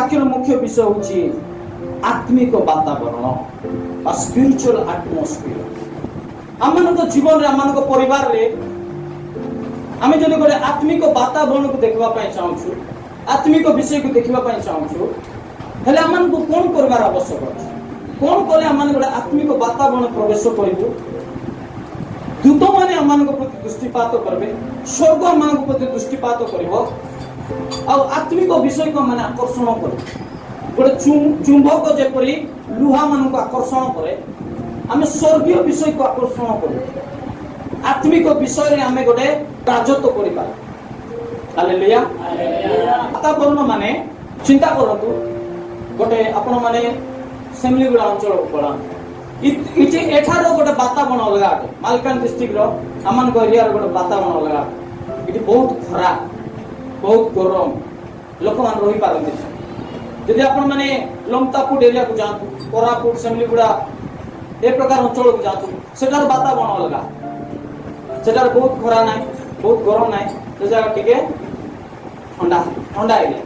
ବାକ୍ୟର ମୁଖ୍ୟ ବିଷୟ ହେଉଛି ଆତ୍ମିକ ବାତାବରଣ ବା ସ୍ପିରିଚୁଆଲ ଆଟମୋସ୍ଫିୟର। ଆମମାନଙ୍କ ଜୀବନରେ ଆମମାନଙ୍କ ପରିବାରରେ ଆମେ ଯଦି ଗୋଟେ ଆତ୍ମିକ ବାତାବରଣକୁ ଦେଖିବା ପାଇଁ ଚାହୁଁଛୁ, ଆତ୍ମିକ ବିଷୟକୁ ଦେଖିବା ପାଇଁ ଚାହୁଁଛୁ, ହେଲେ ଆମମାନଙ୍କୁ କ'ଣ କରିବାର ଆବଶ୍ୟକ ଅଛି? କ'ଣ କଲେ ଆମେ ଗୋଟେ ଆତ୍ମିକ ବାତାବରଣ ପ୍ରବେଶ କରିବୁ? ଦୂତମାନେ ଆମମାନଙ୍କ ପ୍ରତି ଦୃଷ୍ଟିପାତ କରିବେ, ସ୍ୱର୍ଗ ଆମମାନଙ୍କ ପ୍ରତି ଦୃଷ୍ଟିପାତ କରିବ, ଆଉ ଆତ୍ମିକ ବିଷୟକୁ ମାନେ ଆକର୍ଷଣ କରିବେ। ଗୋଟେ ଚୁମ୍ବକ ଯେପରି ଲୁହା ମାନଙ୍କୁ ଆକର୍ଷଣ କରେ, ଆମେ ସ୍ୱର୍ଗୀୟ ବିଷୟକୁ ଆକର୍ଷଣ କରୁ। ଆତ୍ମିକ ବିଷୟରେ ଆମେ ଗୋଟେ ରାଜତ୍ୱ କରିପାରୁ। ହାଲେଲୁୟା। ବାତାବରଣ ମାନେ ଚିନ୍ତା କରନ୍ତୁ, ଗୋଟେ ଆପଣ ମାନେ ସେମିଲିଗୁଡ଼ା ଅଞ୍ଚଳକୁ ପଳାନ୍ତୁ, ଏଠାର ଗୋଟେ ବାତାବରଣ ଅଲଗା ଅଟେ। ମାଲକାନ ଡିଷ୍ଟ୍ରିକ୍ଟର ଆମମାନଙ୍କ ଏରିଆର ଗୋଟେ ବାତାବରଣ ଅଲଗା ଅଟେ। ଏଠି ବହୁତ ଖରା, ବହୁତ ଗରମ, ଲୋକମାନେ ରହିପାରନ୍ତି। ଯଦି ଆପଣ ମାନେ ଲମତାପୁଟ ଏରିଆକୁ ଯାଆନ୍ତୁ, କୋରାପୁଟ, ସେମିଲିଗୁଡ଼ା ଏ ପ୍ରକାର ଅଞ୍ଚଳକୁ ଯାଆନ୍ତୁ, ସେଠାର ବାତାବରଣ ଅଲଗା। ସେଠାରେ ବହୁତ ଖରା ନାହିଁ, ବହୁତ ଗରମ ନାହିଁ, ସେ ଜାଗା ଟିକେ ଥଣ୍ଡା ଥଣ୍ଡା ଏରିଆ।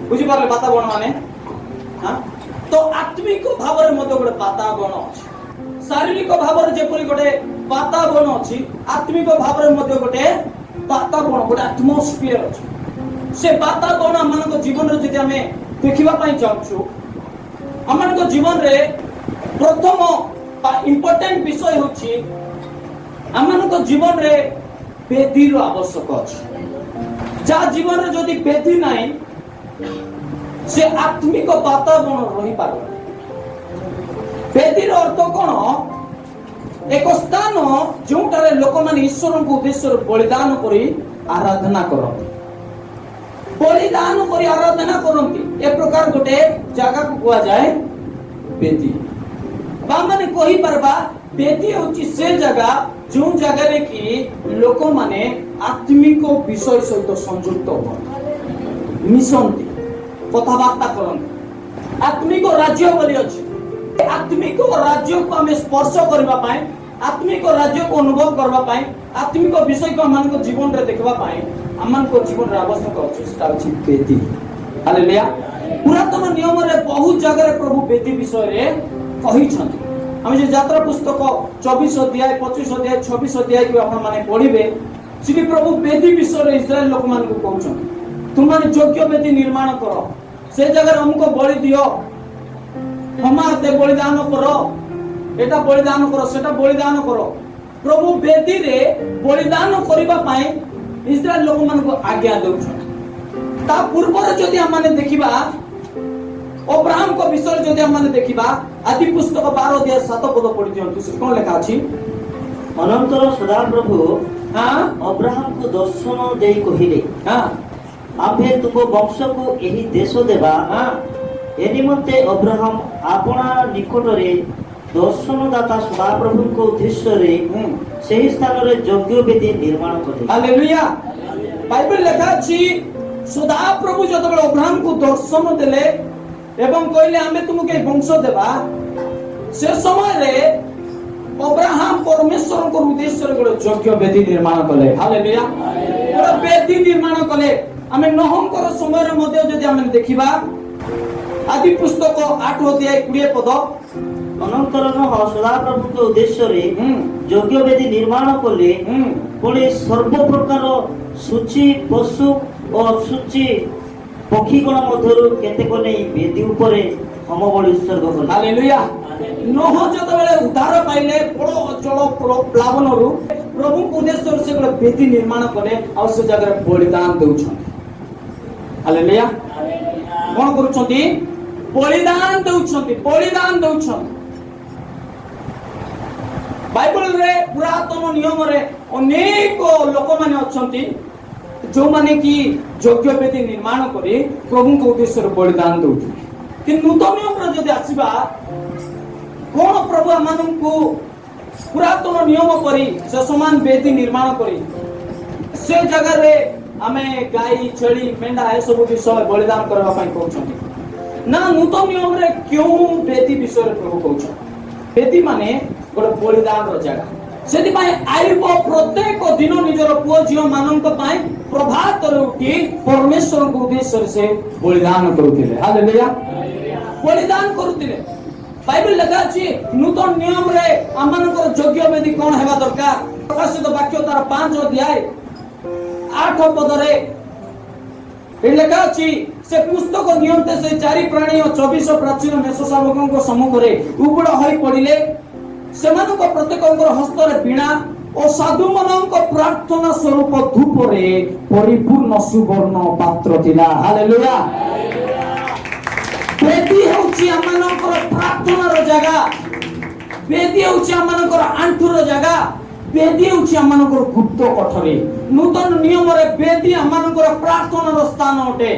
ବୁଝିପାରିଲେ ବାତାବରଣ ମାନେ? ତ ଆତ୍ମିକ ଭାବରେ ମଧ୍ୟ ଗୋଟେ ବାତାବରଣ ଅଛି। ଶାରୀରିକ ଭାବରେ ଯେପରି ଗୋଟେ ବାତାବରଣ ଅଛି, ଆତ୍ମିକ ଭାବରେ ମଧ୍ୟ ଗୋଟେ ବାତାବରଣ, ଗୋଟେ ଆଟମୋସ୍ଫିୟର ଅଛି। ସେ ବାତାବରଣ ଆମମାନଙ୍କ ଜୀବନରେ ଯଦି ଆମେ ଦେଖିବା ପାଇଁ ଚାହୁଁଛୁ, ଆମମାନଙ୍କ ଜୀବନରେ ପ୍ରଥମ ବା ଇମ୍ପୋର୍ଟାଣ୍ଟ ବିଷୟ ହେଉଛି ଆମମାନଙ୍କ ଜୀବନରେ ବେଦୀର ଆବଶ୍ୟକ ଅଛି। ଯାହା ଜୀବନରେ ଯଦି ବେଦୀ ନାହିଁ, ସେ ଆତ୍ମିକ ବାତାବରଣ ରହିପାରୁନି। ବେଦୀର ଅର୍ଥ କ'ଣ? ଏକ ସ୍ଥାନ ଯେଉଁଠାରେ ଲୋକମାନେ ଈଶ୍ୱରଙ୍କ ଉଦ୍ଦେଶ୍ୟରେ ବଳିଦାନ କରି ଆରାଧନା କରନ୍ତି। ବଳିଦାନ କରି ଆରାଧନା କରନ୍ତି, ଏ ପ୍ରକାର ଗୋଟେ ଜାଗାକୁ କୁହାଯାଏ ବେଦୀ। ବା ମାନେ କହିପାରିବା ବେଦୀ ହେଉଛି ସେ ଜାଗା ଯେଉଁ ଜାଗାରେ କି ଲୋକମାନେ ଆତ୍ମିକ ବିଷୟ ସହିତ ସଂଯୁକ୍ତ ହୁଅନ୍ତି, ମିଶନ୍ତି, କଥାବାର୍ତ୍ତା କରନ୍ତି। ଆତ୍ମିକ ରାଜ୍ୟ ବୋଲି ଅଛି। ଆତ୍ମିକ ରାଜ୍ୟକୁ ଆମେ ସ୍ପର୍ଶ କରିବା ପାଇଁ, ଆତ୍ମିକ ରାଜ୍ୟକୁ ଅନୁଭବ କରିବା ପାଇଁ, ଆତ୍ମିକ ବିଷୟକୁ ଆମମାନଙ୍କ ଜୀବନରେ ଦେଖିବା ପାଇଁ ଆମମାନଙ୍କ ଜୀବନରେ ଆବଶ୍ୟକ ଅଛି, ସେଟା ହେଉଛି ବେଦୀ। ହାଲେଲୁୟା। ପୁରାତନ ନିୟମରେ ବହୁତ ଜାଗାରେ ପ୍ରଭୁ ବେଦୀ ବିଷୟରେ କହିଛନ୍ତି। ଆମେ ଯେ ଯାତ୍ରା ପୁସ୍ତକ 24 ଅଧ୍ୟାୟ, 25 ଅଧ୍ୟାୟ, 26 ଅଧ୍ୟାୟକୁ ଆପଣ ମାନେ ପଢିବେ, ସେଠି ପ୍ରଭୁ ବେଦୀ ବିଷୟରେ ଇସ୍ରାଏଲ ଲୋକମାନଙ୍କୁ କହୁଛନ୍ତି, ତୁମମାନେ ଯୋଗ୍ୟ ବେଦୀ ନିର୍ମାଣ କର, ସେ ଜାଗାରେ ଅମୁକ ବଳି ଦିଅ, ହମାତେ ବଳିଦାନ କର, ଏଟା ବଳିଦାନ କର, ସେଟା ବଳିଦାନ କର। ପ୍ରଭୁ ବେଦୀରେ ବଳିଦାନ କରିବା ପାଇଁ ଇସ୍ରାଏଲ ଲୋକମାନଙ୍କୁ ଆଜ୍ଞା ଦେଉଛନ୍ତି। ତା ପୂର୍ବରୁ ଯଦି ଆମେ ଦେଖିବା, ଅବ୍ରାହମଙ୍କ ବିଷୟରେ ଯଦି ଆମେ ଦେଖିବା, ଆଦି ପୁସ୍ତକ 12 ଅଧ୍ୟାୟ 7 ପଦ ପଢି ଦିଅନ୍ତୁ। ସେ କ'ଣ ଲେଖା ଅଛି? ଅନନ୍ତର ସଦାପ୍ରଭୁ ଅବ୍ରାହମକୁ ଦର୍ଶନ ଦେଇ କହିଲେ, ଆମ୍ଭେ ତୁମ ବଂଶକୁ ଏହି ଦେଶ ଦେବା। ଏ ନିମନ୍ତେ ଅବ୍ରାହମ ଆପଣା ନିକଟରେ ଦର୍ଶନଦାତା ସଦାପ୍ରଭୁଙ୍କ ଉଦ୍ଦେଶ୍ୟରେ ସେହି ସ୍ଥାନରେ ଯଜ୍ଞ ବେଦୀ ନିର୍ମାଣ କଲେ। ହାଲେଲୁୟା। ବାଇବେଲ ଲେଖା ଅଛି, ସଦାପ୍ରଭୁ ଯେତେବେଳେ ଅବ୍ରାହମକୁ ଦର୍ଶନ ଦେଲେ ଏବଂ କହିଲେ ଆମେ ତୁମକୁ ଏ ବଂଶ ଦେବା, ସେ ସମୟରେ ଅବ୍ରାହମ ପରମେଶ୍ୱରଙ୍କ ଉଦ୍ଦେଶ୍ୟରେ ଗୋଟେ ଯଜ୍ଞ ବେଦୀ ନିର୍ମାଣ କଲେ। ହାଲେଲୁୟା। ଗୋଟେ ବେଦୀ ନିର୍ମାଣ କଲେ। ଆମେ ନୋହଙ୍କର ସମୟରେ ମଧ୍ୟ ଯଦି ଆମେ ଦେଖିବା, ଆଦି ପୁସ୍ତକ 8 ଅଧ୍ୟାୟ 20 ପଦ, ଅନନ୍ତର ନୋହ ସଦାପ୍ରଭୁଙ୍କ ଉଦ୍ଦେଶ୍ୟରେ ଯଜ୍ଞ ବେଦୀ ନିର୍ମାଣ କଲେ। ପୁଣି ସର୍ବ ପ୍ରକାର ସୂଚି ପଶୁ ଓ ଅଶୁଚି ପକ୍ଷୀଗଣ ମଧ୍ୟରୁ କେତେକ ନେଇ ବେଦୀ ଉପରେ ହୋମ ବଳି ଉତ୍ସର୍ଗ କଲେ। ହାଲେଲୁୟା। ନୋହ ଯେତେବେଳେ ଉଦ୍ଧାର ପାଇଲେ ବଡ଼ ଜଳ ପ୍ଲାବନରୁ, ପ୍ରଭୁଙ୍କ ଉଦ୍ଦେଶ୍ୟରେ ସେ ଗୋଟେ ବେଦୀ ନିର୍ମାଣ କଲେ, ଆଉ ସେ ଜାଗାରେ ବଳିଦାନ ଦେଉଛନ୍ତି। ହାଲେଲୁୟା। କ'ଣ କରୁଛନ୍ତି? ବଳିଦାନ ଦେଉଛନ୍ତି, ବଳିଦାନ ଦେଉଛନ୍ତି। ବାଇବେଲରେ ପୁରାତନ ନିୟମରେ ଅନେକ ଲୋକମାନେ ଅଛନ୍ତି ଯେଉଁମାନେ କି ଯଜ୍ଞ ବେଦୀ ନିର୍ମାଣ କରି ପ୍ରଭୁଙ୍କ ଉଦ୍ଦେଶ୍ୟରେ ବଳିଦାନ ଦେଉଛନ୍ତି। କିନ୍ତୁ ନୂତନ ନିୟମରେ ଯଦି ଆସିବା, କ'ଣ ପ୍ରଭୁ ଆମମାନଙ୍କୁ ପୁରାତନ ନିୟମ କରି ସେ ସମାନ ବେଦୀ ନିର୍ମାଣ କରି ସେ ଜାଗାରେ ଆମେ ଗାଈ, ଛେଳି, ମେଣ୍ଢା ଏସବୁ ବିଷୟ ବଳିଦାନ କରିବା ପାଇଁ କହୁଛନ୍ତି ନା? ନୂତନ ନିୟମରେ କେଉଁ ବେଦୀ ବିଷୟରେ ପ୍ରଭୁ କହୁଛନ୍ତି? ବେଦୀ ମାନେ ଗୋଟେ ବଳିଦାନର ଜାଗା, ସେଥିପାଇଁ ଆୟୁବ ପ୍ରତ୍ୟେକ ଦିନ ନିଜର ପୁଅ ଝିଅ ମାନଙ୍କ ପାଇଁ ପ୍ରଭାତରେ ଉଠି ପରମେଶ୍ୱରଙ୍କ ଉଦ୍ଦେଶ୍ୟରେ ସେ ବଳିଦାନ କରୁଥିଲେ। ହାଲେଲୁୟା, ବଳିଦାନ କରୁଥିଲେ। ବାଇବେଲ ଲେଖା ଅଛି ନୂତନ ନିୟମରେ ଆମମାନଙ୍କର ଯୋଗ୍ୟ ବେଦୀ କଣ ହେବା ଦରକାର। ପ୍ରକାଶିତ ବାକ୍ୟ ତାର 5 ଅଧ୍ୟାୟ 8 ପଦରେ ଲେଖା ଅଛି ସେ ପୁସ୍ତକ ନିୟନ୍ତେ ସେ 4 ପ୍ରାଣୀ ଓ 24 ପ୍ରାଚୀନ ମେଷ ଶାବକଙ୍କ ସମ୍ମୁଖରେ ଉବୁଡ଼ ହୋଇ ପଡ଼ିଲେ। ସେମାନଙ୍କ ପ୍ରତ୍ୟେକଙ୍କର ହସ୍ତରେ ବୀଣା ଓ ସାଧୁମାନଙ୍କ ପ୍ରାର୍ଥନା ସ୍ୱରୂପ ଧୂପରେ ପରିପୂର୍ଣ୍ଣ ସୁବର୍ଣ୍ଣ ପାତ୍ର ଥିଲା। ହାଲେଲୁୟା। ବେଦୀ ହେଉଛି ଆମମାନଙ୍କର ପ୍ରାର୍ଥନାର ଜାଗା। ବେଦୀ ହେଉଛି ଆମମାନଙ୍କର ଆଣ୍ଠୁର ଜାଗା। ବେଦୀ ହେଉଛି ଆମମାନଙ୍କର ଗୁପ୍ତ କୋଠରୀ। ନୂତନ ନିୟମରେ ବେଦୀ ଆମମାନଙ୍କର ପ୍ରାର୍ଥନାର ସ୍ଥାନ ଅଟେ।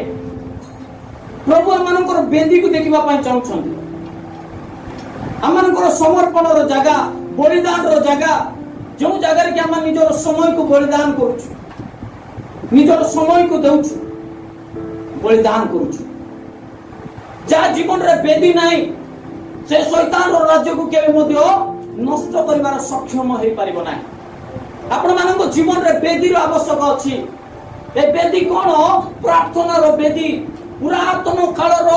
ପ୍ରଭୁ ଆମମାନଙ୍କର ବେଦୀକୁ ଦେଖିବା ପାଇଁ ଚାହୁଁଛନ୍ତି। ଆମମାନଙ୍କର ସମର୍ପଣର ଜାଗା, ବଳିଦାନର ଜାଗା, ଯେଉଁ ଜାଗାରେ କି ଆମେ ନିଜର ସମୟକୁ ବଳିଦାନ କରୁଛୁ, ନିଜର ସମୟକୁ ଦେଉଛୁ, ବଳିଦାନ କରୁଛୁ। ଯାହା ଜୀବନରେ ବେଦୀ ନାହିଁ ସେ ଶୈତାନର ରାଜ୍ୟକୁ କେବେ ମଧ୍ୟ ନଷ୍ଟ କରିବାର ସକ୍ଷମ ହେଇପାରିବ ନାହିଁ। ଆପଣମାନଙ୍କ ଜୀବନରେ ବେଦୀର ଆବଶ୍ୟକ ଅଛି। ଏ ବେଦୀ କଣ? ପ୍ରାର୍ଥନାର ବେଦୀ। ପୁରାତନ କାଳର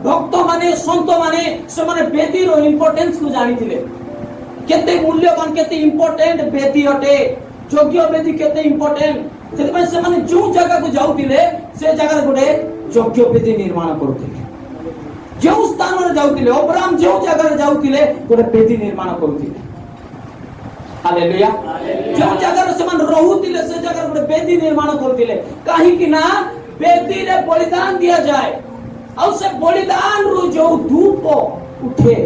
ଭକ୍ତ ମାନେ, ସନ୍ଥ ମାନେ, ସେମାନେ ବେଦୀର ଇମ୍ପୋର୍ଟାନ୍ସ କୁ ଜାଣିଥିଲେ। କେତେ ମୂଲ୍ୟବାନ, କେତେ ଇମ୍ପୋର୍ଟାଣ୍ଟ ବେଦୀ ଅଟେ, ଯୋଗ୍ୟ ବେଦୀ କେତେ ଇମ୍ପୋର୍ଟାଣ୍ଟ। ସେଥିପାଇଁ ସେମାନେ ଯେଉଁ ଜାଗାକୁ ଯାଉଥିଲେ ସେ ଜାଗାରେ ଗୋଟେ ଯୋଗ୍ୟ ବେଦୀ ନିର୍ମାଣ କରୁଥିଲେ। ଯେଉଁ ସ୍ଥାନରେ ଯାଉଥିଲେ, ଅବ୍ରାହମ ଯେଉଁ ଜାଗାରେ ଯାଉଥିଲେ ଗୋଟେ ବେଦୀ ନିର୍ମାଣ କରୁଥିଲେ। ହାଲେଲୁୟା। ଯେଉଁ ଜାଗାରେ ସେମାନେ ରହୁଥିଲେ ସେ ଜାଗାରେ ଗୋଟେ ବେଦୀ ନିର୍ମାଣ କରୁଥିଲେ। କାହିଁକି ନା ବେଦୀରେ ବଳିଦାନ ଦିଆଯାଏ, ଆଉ ସେ ବଳିଦାନରୁ ଯେଉଁ ଧୂପ ଉଠେ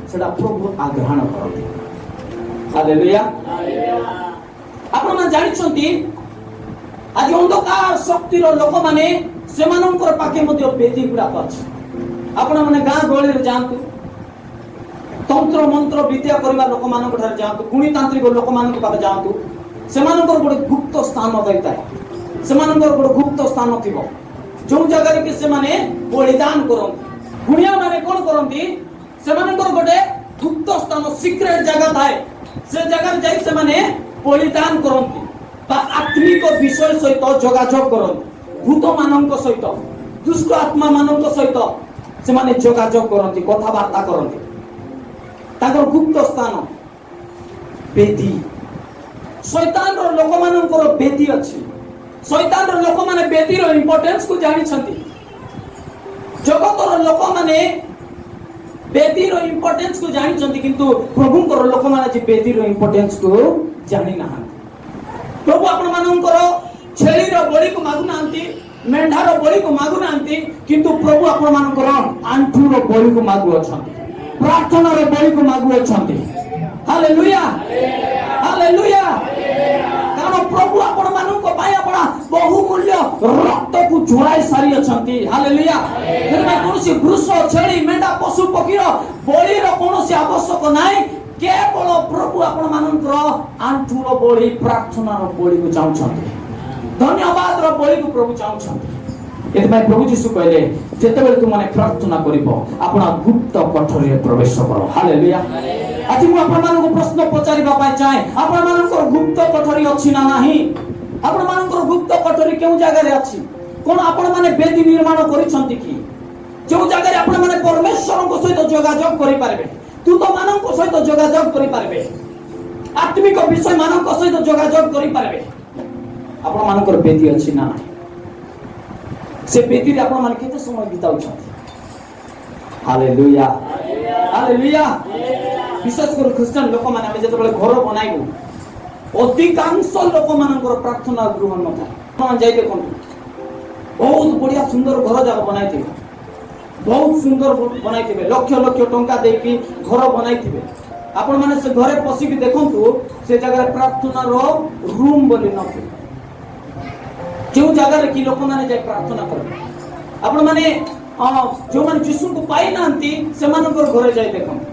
ସେଟା ପ୍ରଭୁ ଆଗ୍ରହଣ କରନ୍ତି। ହାଲେଲୁୟା। ଆପଣମାନେ ଜାଣିଛନ୍ତି ଆଜି ଅନ୍ଧକାର ଶକ୍ତିର ଲୋକମାନେ ସେମାନଙ୍କର ପାଖେ ମଧ୍ୟ ବେଦୀ ଗୁଡାକ ଅଛି। ଆପଣମାନେ ଗାଁ ଗହଳିରେ ଯାଆନ୍ତୁ, ତନ୍ତ୍ର ମନ୍ତ୍ର ବିଦ୍ୟା କରିବା ଲୋକମାନଙ୍କ ଠାରେ ଯାଆନ୍ତୁ, ଗୁଣିତାନ୍ତ୍ରିକ ଲୋକମାନଙ୍କ ପାଖରେ ଯାଆନ୍ତୁ, ସେମାନଙ୍କର ଗୋଟେ ଗୁପ୍ତ ସ୍ଥାନ ରହିଥାଏ। ସେମାନଙ୍କର ଗୋଟେ ଗୁପ୍ତ ସ୍ଥାନ ଥିବ ଯେଉଁ ଜାଗାରେ କି ସେମାନେ ବଳିଦାନ କରନ୍ତି। ଗୁଣିଆ ମାନେ କଣ କରନ୍ତି? ସେମାନଙ୍କର ଗୋଟେ ଗୁପ୍ତ ସ୍ଥାନ, ସିକ୍ରେଟ ଜାଗା ଥାଏ। ସେ ଜାଗାରେ ଯାଇ ସେମାନେ ବଳିଦାନ କରନ୍ତି ବା ଆତ୍ମିକ ବିଷୟ ସହିତ ଯୋଗାଯୋଗ କରନ୍ତି। ଭୂତ ମାନଙ୍କ ସହିତ, ଦୁଷ୍ଟ ଆତ୍ମା ମାନଙ୍କ ସହିତ ସେମାନେ ଯୋଗାଯୋଗ କରନ୍ତି, କଥାବାର୍ତ୍ତା କରନ୍ତି। ତାଙ୍କର ଗୁପ୍ତ ସ୍ଥାନ ବେଦୀ। ଶୈତାନର ଲୋକମାନଙ୍କର ବେଦୀ ଅଛି। ଶୈତାନର ଲୋକମାନେ ବେଦୀର ଇମ୍ପୋର୍ଟାନ୍ସ କୁ ଜାଣିଛନ୍ତି। ଜଗତର ଲୋକମାନେ ବେଦୀର ଇମ୍ପୋର୍ଟାନ୍ସ କୁ ଜାଣିଛନ୍ତି, କିନ୍ତୁ ପ୍ରଭୁଙ୍କର ଲୋକମାନେ ଆଜି ବେଦୀର ଇମ୍ପୋର୍ଟାନ୍ସ କୁ ଜାଣି ନାହାନ୍ତି। ପ୍ରଭୁ ଆପଣମାନଙ୍କର ଛେଳିର ବଳିକୁ ମାଗୁନାହାନ୍ତି, ମେଣ୍ଢାର ବଳିକୁ ମାଗୁନାହାନ୍ତି, କିନ୍ତୁ ପ୍ରଭୁ ଆପଣମାନଙ୍କର ଆଣ୍ଠୁର ବଳିକୁ ମାଗୁଅଛନ୍ତି, ପ୍ରାର୍ଥନାର ବଳିକୁ ମାଗୁଅଛନ୍ତି। Hallelujah, hallelujah. କାରଣ ପ୍ରଭୁ ଆପଣମାନଙ୍କ ପାଇଁ ଆପଣ ବହୁମୂଲ୍ୟ ରକ୍ତକୁ ଝରାଇ ସାରିଅଛନ୍ତି। ହାଲେଲୁୟା। ସେଥିପାଇଁ କୌଣସି ବୃଷ, ଛେଳି, ମେଣ୍ଢା, ପଶୁ ପକ୍ଷୀର ବଳିର କୌଣସି ଆବଶ୍ୟକ ନାହିଁ। କେବଳ ପ୍ରଭୁ ଆପଣମାନଙ୍କର ଆଣ୍ଠୁର ବଳି, ପ୍ରାର୍ଥନାର ବଳିକୁ ଚାହୁଁଛନ୍ତି, ଧନ୍ୟବାଦର ବଳିକୁ ପ୍ରଭୁ ଚାହୁଁଛନ୍ତି। ଏଥିପାଇଁ ପ୍ରଭୁ ଯୀଶୁ କହିଲେ ଯେତେବେଳେ ତୁମମାନେ ପ୍ରାର୍ଥନା କରିବ ଆପଣ ଗୁପ୍ତ କୋଠରୀରେ ପ୍ରବେଶ କର। ହାଲେଲୁୟା। ଆଜି ମୁଁ ଆପଣମାନଙ୍କୁ ପ୍ରଶ୍ନ ପଚାରିବା ପାଇଁ ଚାହେଁ, ଆପଣମାନଙ୍କର ଗୁପ୍ତ କୋଠରୀ ଅଛି ନା ନାହିଁ? ଆପଣମାନଙ୍କର ଗୁପ୍ତ କୋଠରୀ କେଉଁ ଜାଗାରେ ଅଛି? କଣ ଆପଣମାନେ ବେଦୀ ନିର୍ମାଣ କରିଛନ୍ତି କି? ଯେଉଁ ଜାଗାରେ ଆପଣମାନେ ପରମେଶ୍ୱରଙ୍କ ସହିତ ଯୋଗାଯୋଗ କରିପାରିବେ, ଦୂତମାନଙ୍କ ସହିତ ଯୋଗାଯୋଗ କରିପାରିବେ, ଆତ୍ମିକ ବିଷୟ ମାନଙ୍କ ସହିତ ଯୋଗାଯୋଗ କରିପାରିବେ। ଆପଣମାନଙ୍କର ବେଦୀ ଅଛି ନା ନାହିଁ? ସେ ବେଦୀରେ ଆପଣମାନେ କେତେ ସମୟ ବିତାଉଛନ୍ତି? Hallelujah, hallelujah. ବିଶେଷ କରି ଖ୍ରୀଷ୍ଟିଆନ ଲୋକମାନେ ଆମେ ଯେତେବେଳେ ଘର ବନାଇବୁ, ଅଧିକାଂଶ ଲୋକମାନଙ୍କର ପ୍ରାର୍ଥନା ଗୃହ ନଥାଏ। ଆପଣ ଯାଇ ଦେଖନ୍ତୁ, ବହୁତ ବଢିଆ ସୁନ୍ଦର ଘର ଯାକ ବନାଇଥିବେ, ବହୁତ ସୁନ୍ଦର ବନାଇଥିବେ, ଲକ୍ଷ ଲକ୍ଷ ଟଙ୍କା ଦେଇକି ଘର ବନାଇଥିବେ। ଆପଣମାନେ ସେ ଘରେ ପଶିକି ଦେଖନ୍ତୁ, ସେ ଜାଗାରେ ପ୍ରାର୍ଥନାର ରୁମ୍ ବୋଲି ନଥିବ। ଯେଉଁ ଜାଗାରେ କି ଲୋକମାନେ ଯାଇ ପ୍ରାର୍ଥନା କରିବେ, ଆପଣମାନେ ଯେଉଁମାନେ ଯୀଶୁଙ୍କୁ ପାଇନାହାନ୍ତି ସେମାନଙ୍କର ଘରେ ଯାଇ ଦେଖନ୍ତୁ,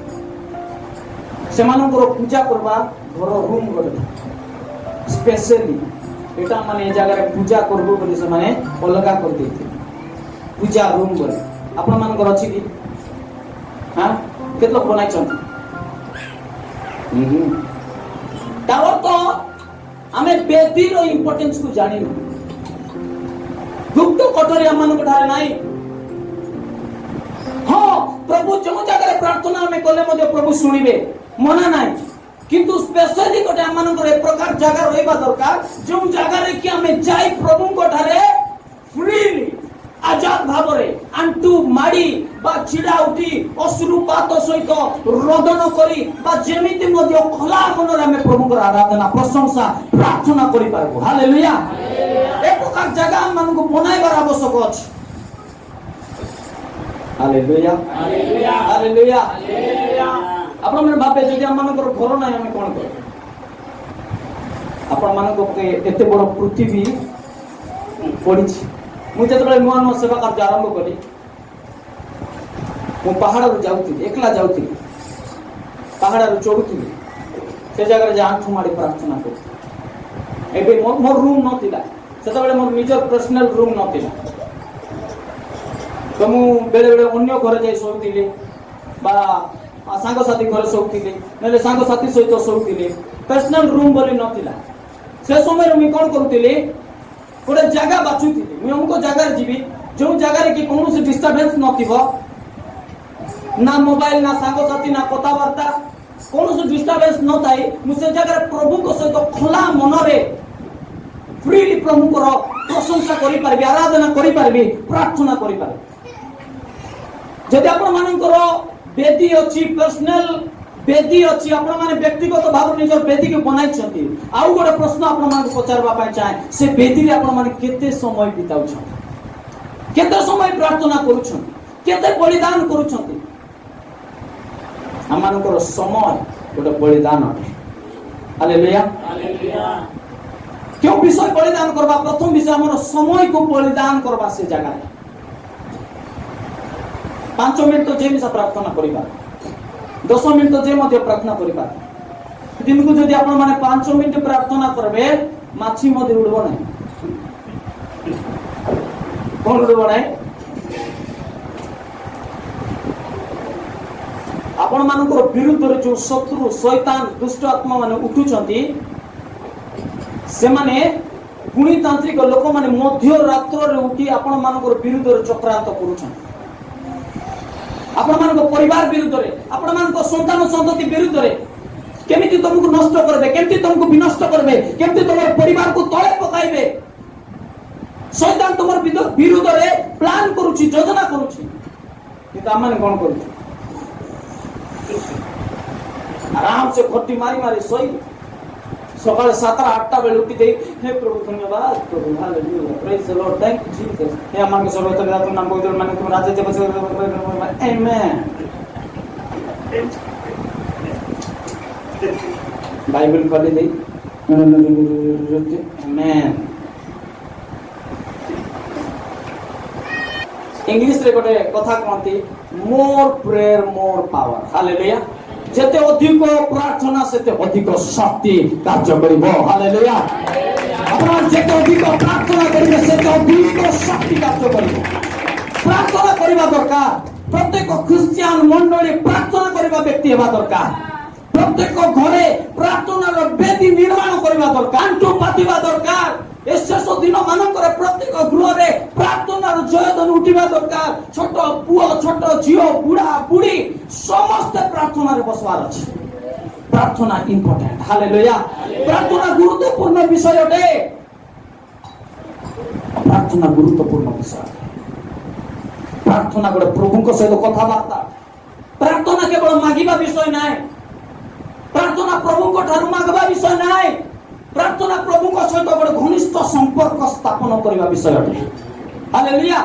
ସେମାନଙ୍କର ପୂଜା କରିବା ଘର ରୁମ୍ ଗୋଟେ ସ୍ପେଶିଆଲି এটা মানে এই জায়গায় পূজা করব বলে ସେମାନେ ଅଲଗା କରିଦେଇଥିଲେ ପୂଜା ରୁମ୍ ବୋଲି। ଆପଣମାନଙ୍କର ଅଛି କି? କେତେ ଲୋକ ବନାଇଛନ୍ତି? ତାର ତ ଆମେ ବେଦୀର ଇମ୍ପୋର୍ଟାନ୍ସ କୁ ଜାଣିନୁ। ଗୁପ୍ତ କୋଠରୀ ଆମମାନଙ୍କ ଠାରେ ନାହିଁ। ହଁ, ପ୍ରଭୁ ଯେଉଁ ଜାଗାରେ ପ୍ରାର୍ଥନା ଆମେ କଲେ ମଧ୍ୟ ପ୍ରଭୁ ଶୁଣିବେ, ମନା ନାହିଁ। କିନ୍ତୁ ସ୍ପେଶାଲି ଗୋଟେ ଆମମାନଙ୍କର ଏ ପ୍ରକାର ଜାଗା ରହିବା ଦରକାର ଯେଉଁ ଜାଗାରେ କି ଆମେ ଯାଇ ପ୍ରଭୁଙ୍କ ଠାରେ ଫ୍ରିଲି ଆଜାଦ ଭାବରେ ଆଣ୍ଟୁ ମାଡ଼ି ବା ଛିଡ଼ା ଉଠି ଅଶ୍ରୁପାତ ସହିତ ରୋଦନ କରି ବା ଯେମିତି ମଧ୍ୟ ଖୋଲା ମନରେ ଆମେ ପ୍ରଭୁଙ୍କର ଆରାଧନା ପ୍ରଶଂସା ପ୍ରାର୍ଥନା କରିପାରିବୁ। ହାଲେଲୁୟା। ଏ ପ୍ରକାର ଜାଗା ଆମମାନଙ୍କୁ ବନାଇବାର ଆବଶ୍ୟକ ଅଛି। Hallelujah, hallelujah, hallelujah. ଆପଣମାନେ ଭାବେ ଯଦି ଆମମାନଙ୍କର ଘର ନାହିଁ ଆମେ କ'ଣ କରିବୁ? ଆପଣମାନଙ୍କ ଏତେ ବଡ଼ ପୃଥିବୀ ପଡ଼ିଛି। ମୁଁ ଯେତେବେଳେ ନୂଆ ନୂଆ ସେବା କାର୍ଯ୍ୟ ଆରମ୍ଭ କଲି, ମୁଁ ପାହାଡ଼ରୁ ଯାଉଥିଲି, ଏକଲା ଯାଉଥିଲି, ପାହାଡ଼ରୁ ଚଢ଼ୁଥିଲି, ସେ ଜାଗାରେ ଯେ ଆଣ୍ଠୁ ମାଡ଼ି ପ୍ରାର୍ଥନା କରୁଥିଲି। ଏବେ ମୋର ରୁମ୍ ନଥିଲା, ସେତେବେଳେ ମୋର ନିଜର ପର୍ସନାଲ ରୁମ୍ ନଥିଲା, ତ ମୁଁ ବେଳେବେଳେ ଅନ୍ୟ ଘରେ ଯାଇ ଶୋଉଥିଲି ବା ସାଙ୍ଗସାଥି ଘରେ ଶୋଉଥିଲି, ନହେଲେ ସାଙ୍ଗସାଥି ସହିତ ଶୋଉଥିଲି। ପର୍ସନାଲ ରୁମ୍ ବୋଲି ନଥିଲା। ସେ ସମୟରେ ମୁଁ କ'ଣ କରୁଥିଲି, ଗୋଟେ ଜାଗା ବାଛୁଥିଲି। ମୁଁ ଅମୁକ ଜାଗାରେ ଯିବି ଯେଉଁ ଜାଗାରେ କି କୌଣସି ଡିଷ୍ଟର୍ବାନ୍ସ ନଥିବ, ନା ମୋବାଇଲ, ନା ସାଙ୍ଗସାଥି, ନା କଥାବାର୍ତ୍ତା, କୌଣସି ଡିଷ୍ଟର୍ବାନ୍ସ ନଥାଏ। ମୁଁ ସେ ଜାଗାରେ ପ୍ରଭୁଙ୍କ ସହିତ ଖୋଲା ମନରେ ଫ୍ରିଲି ପ୍ରଭୁଙ୍କର ପ୍ରଶଂସା କରିପାରିବି, ଆରାଧନା କରିପାରିବି, ପ୍ରାର୍ଥନା କରିପାରିବି। ଯଦି ଆପଣମାନଙ୍କର ବେଦୀ ଅଛି, ପର୍ସନାଲ ବେଦୀ ଅଛି, ଆପଣମାନେ ବ୍ୟକ୍ତିଗତ ଭାବରେ ନିଜର ବେଦୀକୁ ବନାଇଛନ୍ତି, ଆଉ ଗୋଟେ ପ୍ରଶ୍ନ ଆପଣମାନଙ୍କୁ ପଚାରିବା ପାଇଁ ଚାହେଁ, ସେ ବେଦୀରେ ଆପଣମାନେ କେତେ ସମୟ ବିତାଉଛନ୍ତି? କେତେ ସମୟ ପ୍ରାର୍ଥନା କରୁଛନ୍ତି? କେତେ ବଳିଦାନ କରୁଛନ୍ତି? ଆମମାନଙ୍କର ସମୟ ଗୋଟେ ବଳିଦାନ ଅଟେ। Hallelujah, hallelujah. କେଉଁ ବିଷୟ ବଳିଦାନ କରିବା? ପ୍ରଥମ ବିଷୟ ଆମର ସମୟକୁ ବଳିଦାନ କରିବା। ସେ ଜାଗାରେ 5 ମିନିଟ ଯେ ମିଶା ପ୍ରାର୍ଥନା କରିବା, 10 ମିନିଟ ଯେ ମଧ୍ୟ ପ୍ରାର୍ଥନା କରିବା। ଦିନକୁ ଯଦି ଆପଣମାନେ 5 ମିନିଟ ପ୍ରାର୍ଥନା କରିବେ, ମାଛି ମଧ୍ୟ ଉଡ଼ିବ ନାହିଁ। କ'ଣ ଉଡ଼ିବ ନାହିଁ? ଆପଣମାନଙ୍କର ବିରୁଦ୍ଧରେ ଯେଉଁ ଶତ୍ରୁ ଶୈତାନ ଦୁଷ୍ଟ ଆତ୍ମା ମାନେ ଉଠୁଛନ୍ତି, ସେମାନେ ଗୁଣିତାନ୍ତ୍ରିକ ଲୋକମାନେ ମଧ୍ୟ ରାତ୍ରରେ ଉଠି ଆପଣମାନଙ୍କର ବିରୁଦ୍ଧରେ ଚକ୍ରାନ୍ତ କରୁଛନ୍ତି। ଆପଣମାନଙ୍କ ପରିବାର ବିରୁଦ୍ଧରେ, ଆପଣମାନଙ୍କ ସନ୍ତାନ ସନ୍ତତି ବିରୁଦ୍ଧରେ କେମିତି ତମକୁ ନଷ୍ଟ କରିବେ, କେମିତି ତମକୁ ବିନଷ୍ଟ କରିବେ, କେମିତି ତମର ପରିବାରକୁ ତଳେ ପକାଇବେ, ଶୈତାନ ତମର ବିରୁଦ୍ଧରେ ପ୍ଲାନ କରୁଛି, ଯୋଜନା କରୁଛି। କିନ୍ତୁ ଆମମାନେ କ'ଣ କରୁଛୁ? ଆରାମ ସେ ଘଟି ମାରି ମାରି ଶୋଇ ସକାଳେ 7-8ଟା ବେଳେ ଉଠି ଦେଇ, ହେ ପ୍ରଭୁ ଧନ୍ୟବାଦ, ପ୍ରଭୁ ହାଲେଲୁୟା, ପ୍ରେଜ୍ ଦ ଲର୍ଡ, ଥ୍ୟାଙ୍କ ୟୁ ଜିସସ୍, ହେ ଆମମାନଙ୍କ ସର୍ବୋତ୍ତମ ପିତାଙ୍କ ନାମ ପବିତ୍ର ମାନେ ତୁମ ରାଜ୍ୟ ଜୟ ଆମେନ୍। ବାଇବେଲ ଖୋଲି ଦେଇ ଆମେନ୍। ଇଂଲିଶରେ ଗୋଟେ କଥା କହନ୍ତି, ମୋର ପ୍ରେୟର ମୋର ପାୱାର। ହାଲେଲୁୟା। ଯେତେ ଅଧିକ ପ୍ରାର୍ଥନା ସେତେ ଅଧିକ ଶକ୍ତି କାର୍ଯ୍ୟ କରିବ। ହାଲେଲୁୟା। ଆପଣ ଯେତେ ଅଧିକ ପ୍ରାର୍ଥନା କରିବେ ସେତେ ଅଧିକ ଶକ୍ତି କାର୍ଯ୍ୟ କରିବ। ପ୍ରାର୍ଥନା କରିବା ଦରକାର। ପ୍ରତ୍ୟେକ ଖ୍ରୀଷ୍ଟିଆନ ମଣ୍ଡଳୀ ପ୍ରାର୍ଥନା କରିବା ବ୍ୟକ୍ତି ହେବା ଦରକାର। ପ୍ରତ୍ୟେକ ଘରେ ପ୍ରାର୍ଥନାର ବେଦୀ ନିର୍ମାଣ କରିବା ଦରକାର, ଆଣ୍ଠୁ ପାତିବା ଦରକାର। ଏ ଶେଷ ଦିନ ମାନଙ୍କରେ ପ୍ରତ୍ୟେକ ଗୃହରେ ପ୍ରାର୍ଥନାର ଜୟଧ୍ୱନି ଉଠିବା ଦରକାର। ଛୋଟ ପୁଅ, ଛୋଟ ଝିଅ, ବୁଢା ବୁଢୀ ସମସ୍ତେ ପ୍ରାର୍ଥନାରେ ବସବାର ଅଛି। ପ୍ରାର୍ଥନା ଇମ୍ପୋର୍ଟାଣ୍ଟ। ହାଲେଲୁୟା। ପ୍ରାର୍ଥନା ଗୁରୁତ୍ୱପୂର୍ଣ୍ଣ ବିଷୟ ଅଟେ। ପ୍ରାର୍ଥନା ଗୁରୁତ୍ୱପୂର୍ଣ୍ଣ ବିଷୟ। ପ୍ରାର୍ଥନା ଗୋଟେ ପ୍ରଭୁଙ୍କ ସହିତ କଥାବାର୍ତ୍ତା। ପ୍ରାର୍ଥନା କେବଳ ମାଗିବା ବିଷୟ ନାହିଁ। ପ୍ରାର୍ଥନା ପ୍ରଭୁଙ୍କ ଠାରୁ ମାଗିବା ବିଷୟ ନାହିଁ। ପ୍ରାର୍ଥନା ପ୍ରଭୁଙ୍କ ସହିତ ଗୋଟେ ଘନିଷ୍ଠ ସମ୍ପର୍କ ସ୍ଥାପନ କରିବା ବିଷୟ ଅଟେ। ହାଲେଲୁୟା।